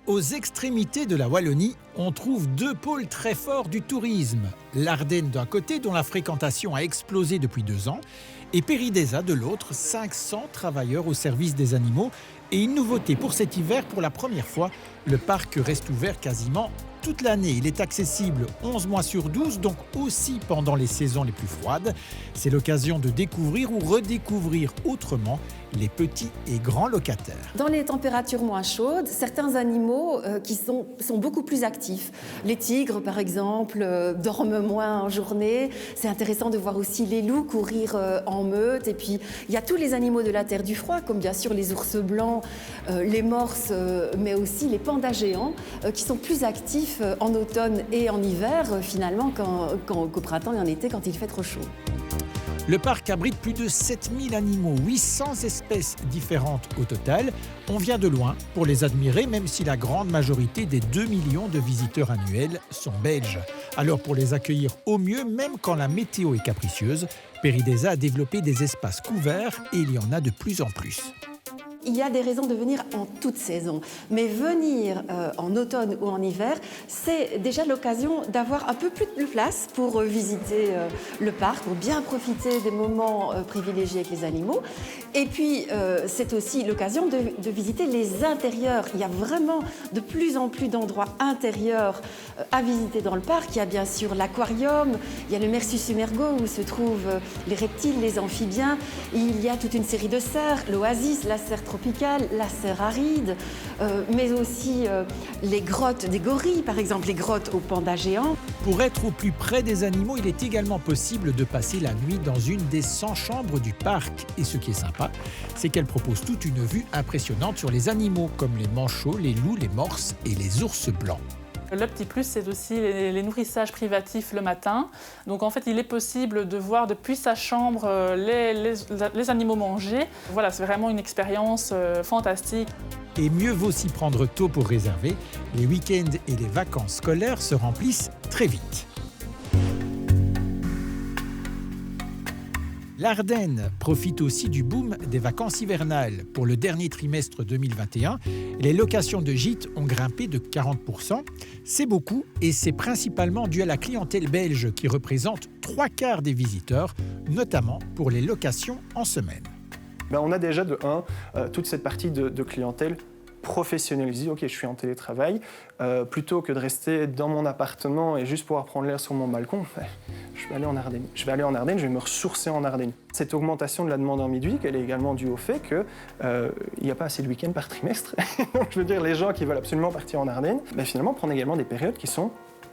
Aux extrémités de la Wallonie, on trouve deux pôles très forts du tourisme. L'Ardenne d'un côté, dont la fréquentation a explosé depuis 2 ans, et Péridesa de l'autre, 500 travailleurs au service des animaux. Et une nouveauté pour cet hiver, pour la première fois, le parc reste ouvert quasiment toute l'année. Il est accessible 11 mois sur 12, donc aussi pendant les saisons les plus froides. C'est l'occasion de découvrir ou redécouvrir autrement les petits et grands locataires. Dans les températures moins chaudes, certains animaux sont beaucoup plus actifs. Les tigres, par exemple, dorment moins en journée. C'est intéressant de voir aussi les loups courir en meute. Et puis, il y a tous les animaux de la terre du froid, comme bien sûr les ours blancs, les morses, mais aussi les pandas géants, qui sont plus actifs en automne et en hiver, finalement, qu'au printemps et en été, quand il fait trop chaud. Le parc abrite plus de 7000 animaux, 800 espèces différentes au total. On vient de loin pour les admirer, même si la grande majorité des 2 millions de visiteurs annuels sont belges. Alors pour les accueillir au mieux, même quand la météo est capricieuse, Péridesa a développé des espaces couverts et il y en a de plus en plus. Il y a des raisons de venir en toute saison, mais venir en automne ou en hiver, c'est déjà l'occasion d'avoir un peu plus de place pour visiter le parc, pour bien profiter des moments privilégiés avec les animaux. Et puis, c'est aussi l'occasion de visiter les intérieurs. Il y a vraiment de plus en plus d'endroits intérieurs à visiter dans le parc. Il y a bien sûr l'aquarium, il y a le Mersus Umergo où se trouvent les reptiles, les amphibiens. Il y a toute une série de serres, l'oasis, la serre tropicale, la serre aride, mais aussi les grottes des gorilles, par exemple, les grottes aux pandas géants. Pour être au plus près des animaux, il est également possible de passer la nuit dans une des 100 chambres du parc. Et ce qui est sympa, c'est qu'elle propose toute une vue impressionnante sur les animaux, comme les manchots, les loups, les morses et les ours blancs. Le petit plus, c'est aussi les nourrissages privatifs le matin. Donc en fait, il est possible de voir depuis sa chambre les animaux manger. Voilà, c'est vraiment une expérience fantastique. Et mieux vaut s'y prendre tôt pour réserver. Les week-ends et les vacances scolaires se remplissent très vite. L'Ardenne profite aussi du boom des vacances hivernales. Pour le dernier trimestre 2021, les locations de gîtes ont grimpé de 40%. C'est beaucoup et c'est principalement dû à la clientèle belge qui représente 3/4 des visiteurs, notamment pour les locations en semaine. On a déjà toute cette partie de clientèle professionnalisée. Ok, je suis en télétravail. Plutôt que de rester dans mon appartement et juste pouvoir prendre l'air sur mon balcon, je vais aller en Ardennes. Je vais me ressourcer en Ardennes. Cette augmentation de la demande en midweek, elle est également due au fait qu'il n'y a pas assez de week-ends par trimestre. Donc je veux dire, les gens qui veulent absolument partir en Ardennes, finalement prennent également des périodes qui sont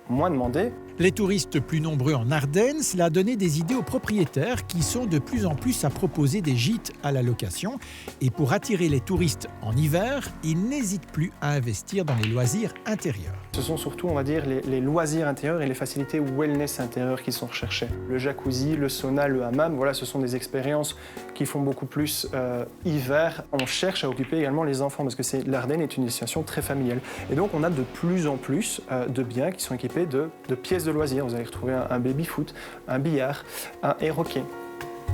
moins demandées. Les touristes plus nombreux en Ardennes, cela a donné des idées aux propriétaires qui sont de plus en plus à proposer des gîtes à la location. Et pour attirer les touristes en hiver, ils n'hésitent plus à investir dans les loisirs intérieurs. Ce sont surtout, on va dire, les loisirs intérieurs et les facilités wellness intérieures qui sont recherchées. Le jacuzzi, le sauna, le hammam, voilà, ce sont des expériences qui font beaucoup plus hiver. On cherche à occuper également les enfants parce que l'Ardenne est une destination très familiale. Et donc on a de plus en plus de biens qui sont équipés de pièces de loisirs. Vous allez retrouver un baby-foot, un billard, un air-hockey.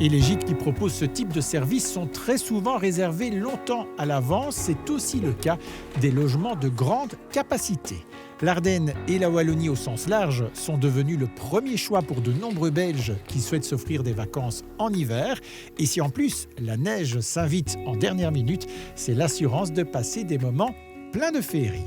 Et les gîtes qui proposent ce type de service sont très souvent réservés longtemps à l'avance. C'est aussi le cas des logements de grande capacité. L'Ardenne et la Wallonie au sens large sont devenus le premier choix pour de nombreux Belges qui souhaitent s'offrir des vacances en hiver. Et si en plus la neige s'invite en dernière minute, c'est l'assurance de passer des moments pleins de féerie.